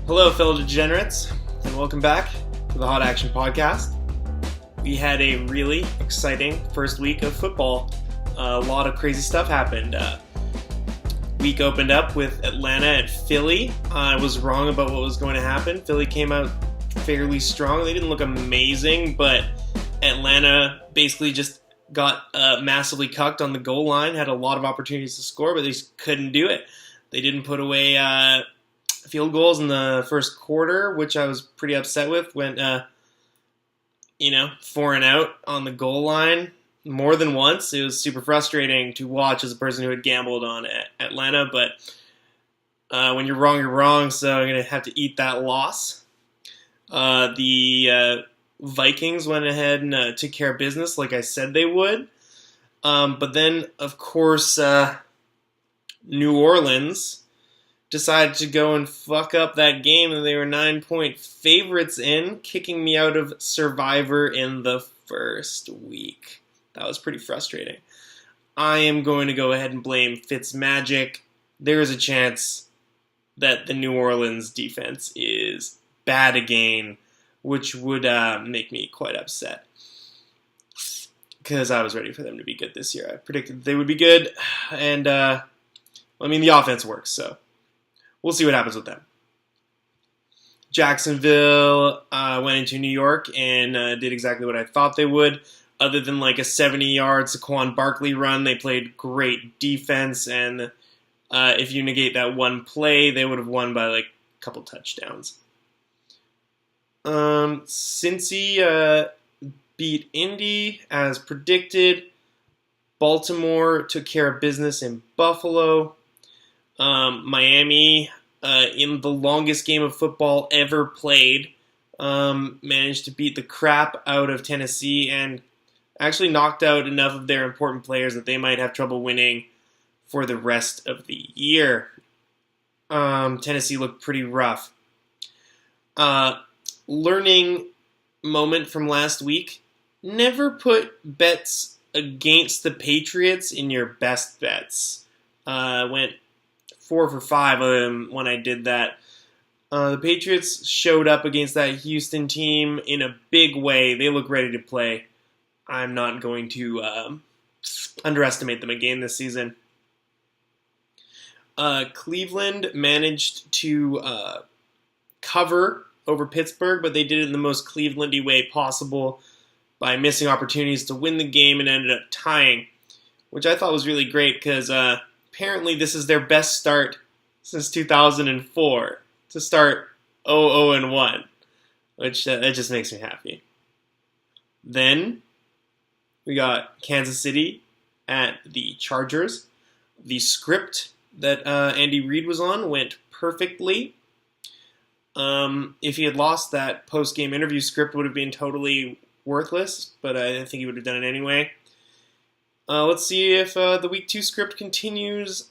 Hello, fellow degenerates, and welcome back to the Hot Action Podcast. We had a really exciting first week of football. A lot of crazy stuff happened. Week opened up with Atlanta at Philly. I was wrong about what was going to happen. Philly came out fairly strong. They didn't look amazing, but Atlanta basically just got massively cucked on the goal line, had a lot of opportunities to score, but they just couldn't do it. They didn't put away field goals in the first quarter, which I was pretty upset with. Went, 4 and out on the goal line more than once. It was super frustrating to watch as a person who had gambled on Atlanta, but when you're wrong, you're wrong, so I'm going to have to eat that loss. The Vikings went ahead and took care of business like I said they would. But then, of course, New Orleans decided to go and fuck up that game, and they were 9-point favorites in, kicking me out of Survivor in the first week. That was pretty frustrating. I am going to go ahead and blame Fitzmagic. There is a chance that the New Orleans defense is bad again, which would make me quite upset, because I was ready for them to be good this year. I predicted they would be good, and the offense works, so we'll see what happens with them. Jacksonville went into New York and did exactly what I thought they would. Other than like a 70-yard Saquon Barkley run, they played great defense, and if you negate that one play, they would have won by like a couple touchdowns. Cincy beat Indy as predicted. Baltimore took care of business in Buffalo. Miami, in the longest game of football ever played, managed to beat the crap out of Tennessee and actually knocked out enough of their important players that they might have trouble winning for the rest of the year. Tennessee looked pretty rough. Learning moment from last week: never put bets against the Patriots in your best bets. Went 4 for 5 when I did that. The Patriots showed up against that Houston team in a big way. They look ready to play. I'm not going to underestimate them again this season. Cleveland managed to cover over Pittsburgh, but they did it in the most Cleveland-y way possible by missing opportunities to win the game and ended up tying, which I thought was really great because apparently this is their best start since 2004, to start 0-1, which that just makes me happy. Then we got Kansas City at the Chargers. The script that Andy Reid was on went perfectly. If he had lost, that post-game interview script would have been totally worthless, but I think he would have done it anyway. Let's see if the Week 2 script continues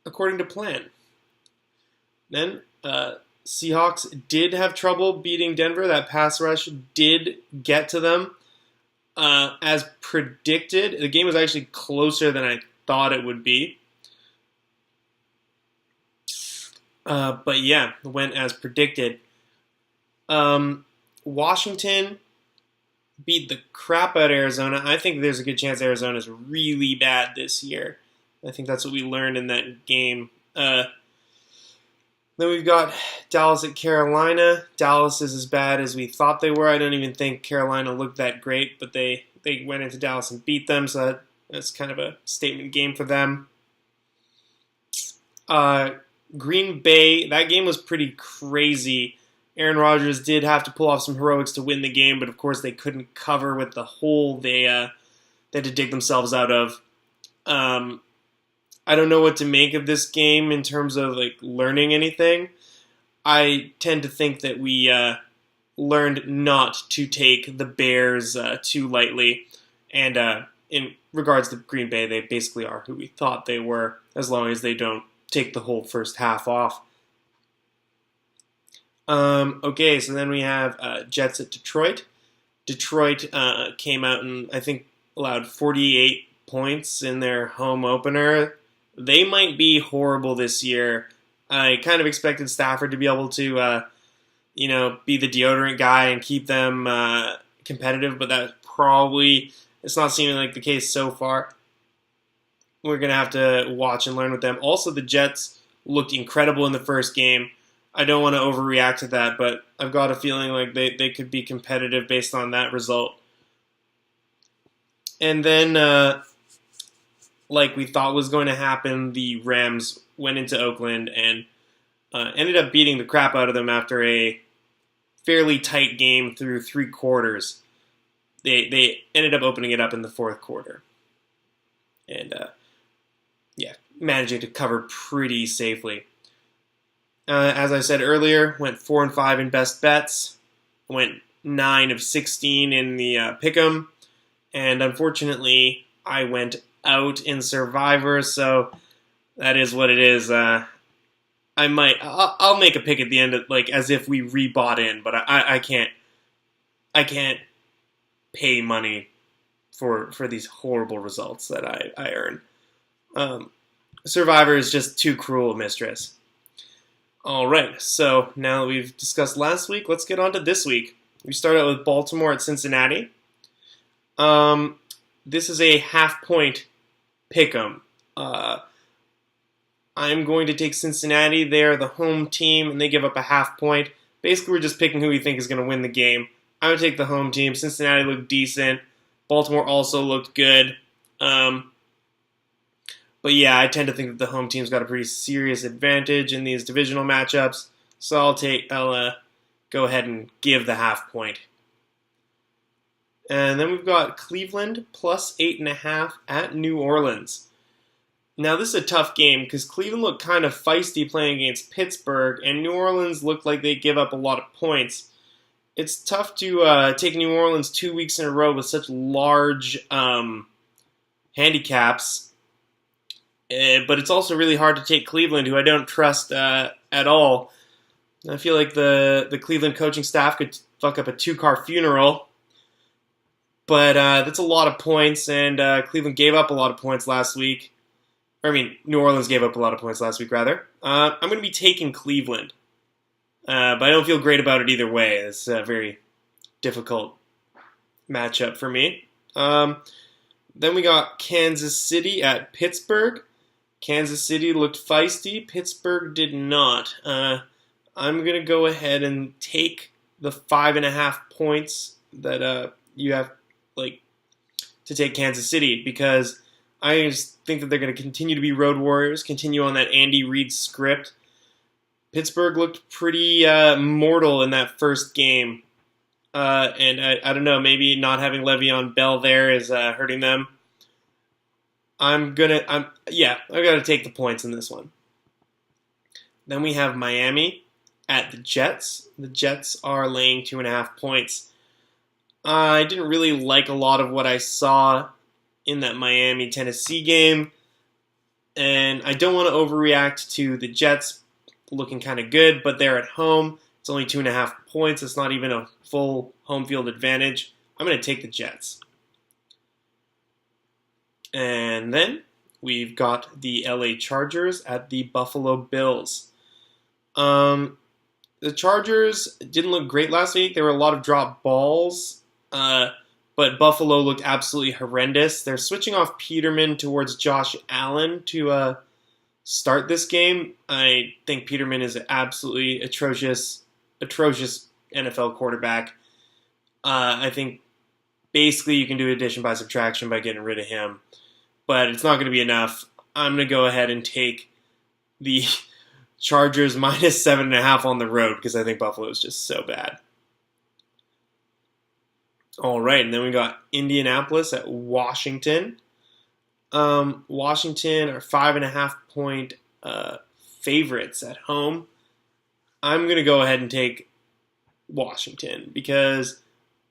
according to plan. Then, Seahawks did have trouble beating Denver. That pass rush did get to them. As predicted, the game was actually closer than I thought it would be. But yeah, it went as predicted. Washington beat the crap out of Arizona. I think there's a good chance Arizona's really bad this year. I think that's what we learned in that game. Then we've got Dallas at Carolina. Dallas is as bad as we thought they were. I don't even think Carolina looked that great, but they went into Dallas and beat them, so that's kind of a statement game for them. Green Bay, that game was pretty crazy. Aaron Rodgers did have to pull off some heroics to win the game, but of course they couldn't cover with the hole they had to dig themselves out of. I don't know what to make of this game in terms of like learning anything. I tend to think that we learned not to take the Bears too lightly, and in regards to Green Bay, they basically are who we thought they were, as long as they don't take the whole first half off. Okay, so then we have Jets at Detroit. Detroit came out and I think allowed 48 points in their home opener. They might be horrible this year. I kind of expected Stafford to be able to, be the deodorant guy and keep them competitive, but it's not seeming like the case so far. We're going to have to watch and learn with them. Also, the Jets looked incredible in the first game. I don't want to overreact to that, but I've got a feeling like they could be competitive based on that result. And then, like we thought was going to happen, the Rams went into Oakland and ended up beating the crap out of them after a fairly tight game through 3 quarters. They ended up opening it up in the 4th quarter. And, managing to cover pretty safely. As I said earlier, went 4-5 in best bets, went 9 of 16 in the pick'em, and unfortunately, I went out in Survivor, so that is what it is. I'll make a pick at the end, as if we rebought in, but I can't pay money for these horrible results that I earn. Survivor is just too cruel a mistress. Alright, so now that we've discussed last week, let's get on to this week. We start out with Baltimore at Cincinnati. This is a half-point pick'em. I'm going to take Cincinnati. They're the home team, and they give up a half point. Basically, we're just picking who we think is going to win the game. I would take the home team. Cincinnati looked decent. Baltimore also looked good. But yeah, I tend to think that the home team's got a pretty serious advantage in these divisional matchups. So I'll go ahead and give the half point. And then we've got Cleveland plus 8.5 at New Orleans. Now this is a tough game because Cleveland looked kind of feisty playing against Pittsburgh, and New Orleans looked like they give up a lot of points. It's tough to take New Orleans 2 weeks in a row with such large handicaps. But it's also really hard to take Cleveland, who I don't trust at all. I feel like the Cleveland coaching staff could fuck up a 2-car funeral. But that's a lot of points, and Cleveland gave up a lot of points last week. New Orleans gave up a lot of points last week, rather. I'm going to be taking Cleveland. But I don't feel great about it either way. It's a very difficult matchup for me. Then we got Kansas City at Pittsburgh. Kansas City looked feisty. Pittsburgh did not. I'm going to go ahead and take the 5.5 points that you have to take Kansas City, because I just think that they're going to continue to be road warriors, continue on that Andy Reid script. Pittsburgh looked pretty mortal in that first game. And I don't know, maybe not having Le'Veon Bell there is hurting them. I got to take the points in this one. Then we have Miami at the Jets. The Jets are laying 2.5 points. I didn't really like a lot of what I saw in that Miami-Tennessee game, and I don't want to overreact to the Jets looking kind of good, but they're at home. It's only 2.5 points. It's not even a full home field advantage. I'm going to take the Jets. And then we've got the LA Chargers at the Buffalo Bills. The Chargers didn't look great last week. There were a lot of dropped balls, but Buffalo looked absolutely horrendous. They're switching off Peterman towards Josh Allen to start this game. I think Peterman is an absolutely atrocious NFL quarterback. I think basically you can do addition by subtraction by getting rid of him, but it's not going to be enough. I'm going to go ahead and take the Chargers minus 7.5 on the road because I think Buffalo is just so bad. All right, and then we got Indianapolis at Washington. Washington are 5.5 point favorites at home. I'm going to go ahead and take Washington because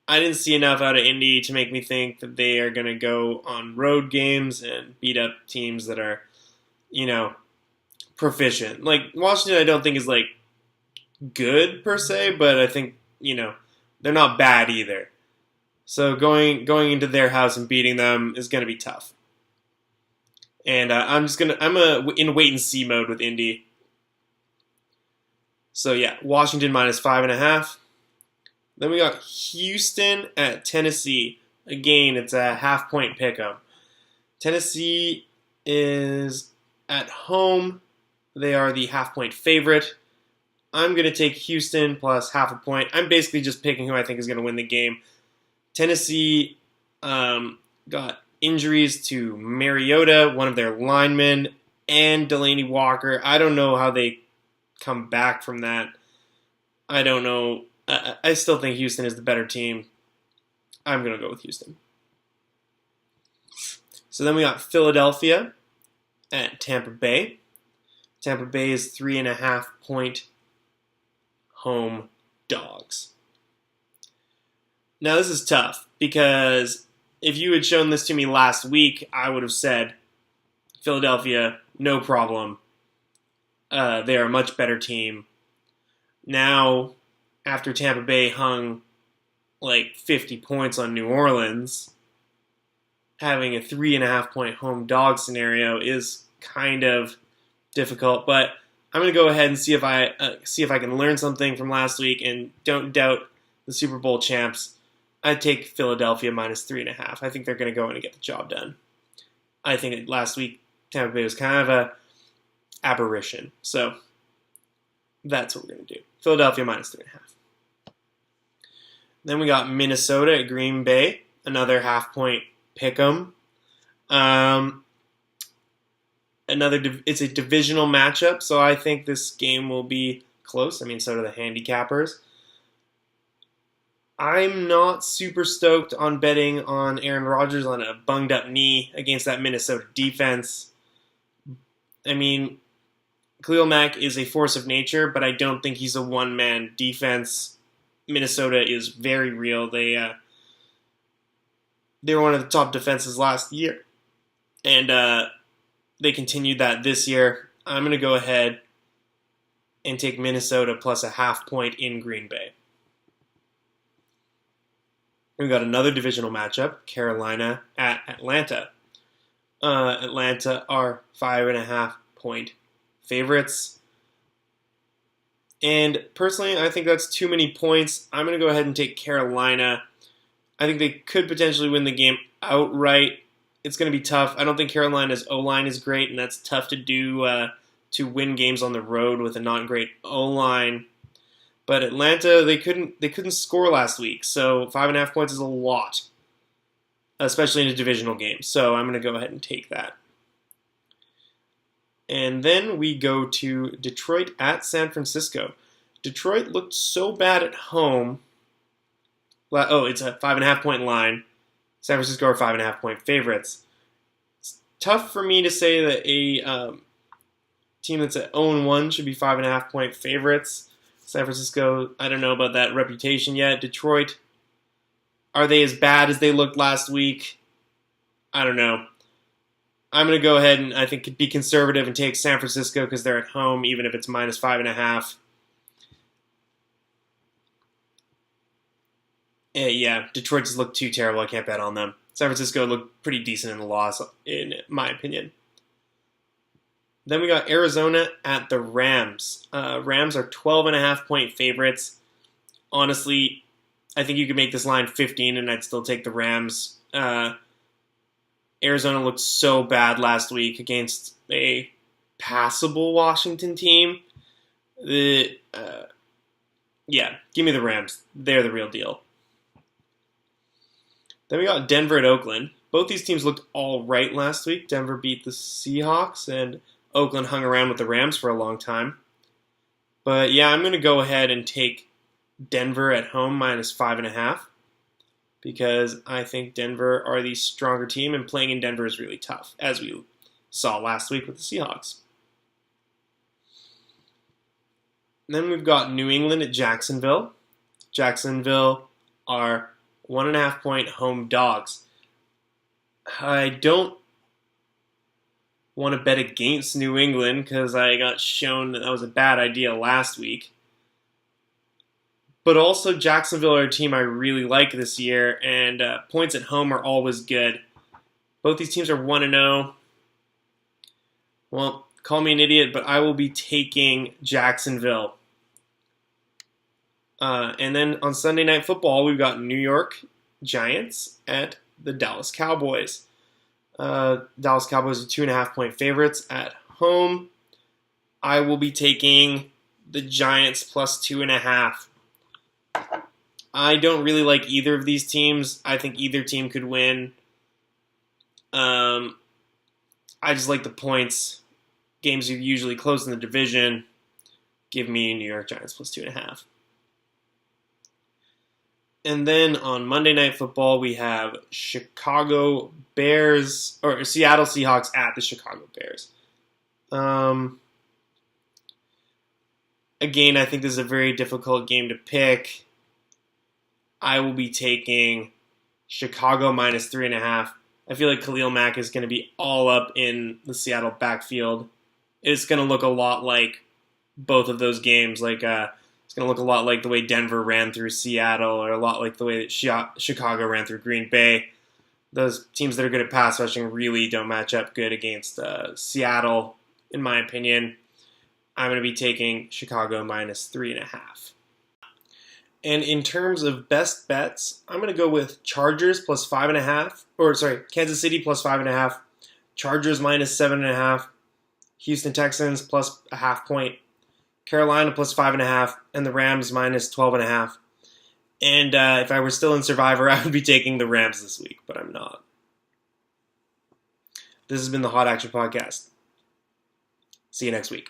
I didn't see enough out of Indy to make me think that they are going to go on road games and beat up teams that are, proficient. Washington I don't think is, good per se, but I think, they're not bad either. So going into their house and beating them is going to be tough. And I'm in wait and see mode with Indy. So yeah, Washington minus 5.5. Then we got Houston at Tennessee. Again, it's a half-point pick'em. Tennessee is at home. They are the half-point favorite. I'm going to take Houston plus half a point. I'm basically just picking who I think is going to win the game. Tennessee got injuries to Mariota, one of their linemen, and Delaney Walker. I don't know how they come back from that. I don't know. I still think Houston is the better team. I'm going to go with Houston. So then we got Philadelphia at Tampa Bay. Tampa Bay is 3.5-point home dogs. Now this is tough because if you had shown this to me last week, I would have said Philadelphia, no problem. They are a much better team. Now, after Tampa Bay hung like 50 points on New Orleans, having a 3.5-point home dog scenario is kind of difficult. But I'm going to go ahead and see if I can learn something from last week and don't doubt the Super Bowl champs. I take Philadelphia minus 3.5. I think they're going to go in and get the job done. I think last week Tampa Bay was kind of a aberration. So that's what we're going to do. Philadelphia minus 3.5. Then we got Minnesota at Green Bay, another half-point pick'em. It's a divisional matchup, so I think this game will be close. I mean, so do the handicappers. I'm not super stoked on betting on Aaron Rodgers on a bunged-up knee against that Minnesota defense. I mean, Khalil Mack is a force of nature, but I don't think he's a one-man defense. Minnesota is very real. They were one of the top defenses last year, and they continued that this year. I'm going to go ahead and take Minnesota plus a half-point in Green Bay. We've got another divisional matchup, Carolina at Atlanta. Atlanta are 5.5-point favorites. And personally, I think that's too many points. I'm going to go ahead and take Carolina. I think they could potentially win the game outright. It's going to be tough. I don't think Carolina's O-line is great, and that's tough to do to win games on the road with a not great O-line. But Atlanta, they couldn't score last week, so 5.5 points is a lot, especially in a divisional game. So I'm going to go ahead and take that. And then we go to Detroit at San Francisco. Detroit looked so bad at home. Oh, it's a 5.5-point line. San Francisco are 5.5-point favorites. It's tough for me to say that a team that's at 0-1 should be 5.5-point favorites. San Francisco, I don't know about that reputation yet. Detroit, are they as bad as they looked last week? I don't know. I'm going to go ahead and I think be conservative and take San Francisco because they're at home, even if it's minus 5.5. Yeah, Detroit just looked too terrible. I can't bet on them. San Francisco looked pretty decent in the loss, in my opinion. Then we got Arizona at the Rams. Rams are 12.5-point favorites. Honestly, I think you could make this line 15 and I'd still take the Rams. Arizona looked so bad last week against a passable Washington team. Yeah, give me the Rams. They're the real deal. Then we got Denver at Oakland. Both these teams looked all right last week. Denver beat the Seahawks, and Oakland hung around with the Rams for a long time. But yeah, I'm going to go ahead and take Denver at home minus 5.5 because I think Denver are the stronger team, and playing in Denver is really tough, as we saw last week with the Seahawks. And then we've got New England at Jacksonville. Jacksonville are 1.5-point home dogs. I don't want to bet against New England because I got shown that was a bad idea last week. But also Jacksonville are a team I really like this year, and points at home are always good. Both these teams are 1-0. Well, call me an idiot, but I will be taking Jacksonville And then on Sunday Night Football, we've got New York Giants at the Dallas Cowboys. Dallas Cowboys are 2.5-point favorites at home. I will be taking the Giants plus 2.5. I don't really like either of these teams. I think either team could win. I just like the points. Games are usually close in the division. Give me New York Giants plus 2.5. And then on Monday Night Football, we have Seattle Seahawks at the Chicago Bears. Again, I think this is a very difficult game to pick. I will be taking Chicago minus 3.5. I feel like Khalil Mack is going to be all up in the Seattle backfield. It's going to look a lot like both of those games. It's going to look a lot like the way Denver ran through Seattle, or a lot like the way that Chicago ran through Green Bay. Those teams that are good at pass rushing really don't match up good against Seattle, in my opinion. I'm going to be taking Chicago minus 3.5. And in terms of best bets, I'm going to go with Chargers plus 5.5. Kansas City plus 5.5. Chargers minus 7.5. Houston Texans plus a 0.5 point. Carolina plus 5.5. And the Rams minus 12.5. And if I were still in Survivor, I would be taking the Rams this week, but I'm not. This has been the Hot Action Podcast. See you next week.